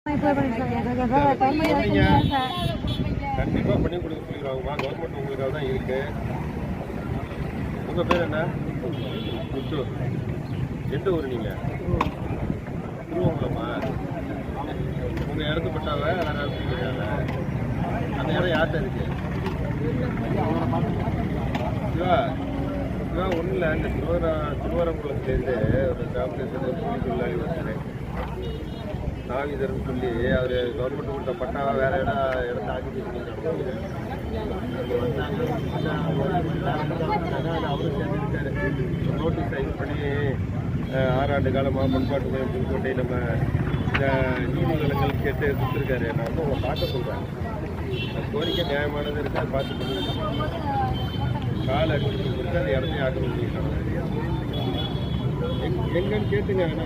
கண்டிப்பா பண்ணி கொடுக்க சொல்லிடுவாங்கம்மா. கவர்மெண்ட் உங்களுக்காக தான் இருக்கு. உங்க பேர் என்ன? முத்து. எந்த ஊர் நீங்க? திருவங்கலமா? உங்க இடத்து பட்டாவ வேற இடத்துக்கு அந்த இடம் யார்கிட்ட இருக்கு? சிவா சிவா ஒன்றும் இல்லை. இந்த திருவரங்குளத்துலேருந்து ஒரு கிராமத்தில் தொழிலாளி வந்தாரு நாவிதர்னு சொல்லி அவர் கவர்மெண்ட் கொடுத்த பட்டாவை வேற இடத்த ஆக்கிட்டு அவரும் சேர்ந்துருக்காரு. நோட்டீஸ் சைன் பண்ணி 6 ஆண்டு காலமாக பண்பாட்டு மையம் புதுக்கோட்டை நம்ம இந்த நீதிமன்றங்கள் கேட்டு கொடுத்துருக்காரு. நான் வந்து உங்களை பார்க்க சொல்கிறேன். கோரிக்கை நியாயமானது இருக்கு. அதை பார்த்து பண்ணி காலை அடிச்சு கொடுத்து அந்த இடத்தையும் ஆக்கிரமிச்சிருக்காங்க. எங்கன்னு கேட்டுங்க. வேணா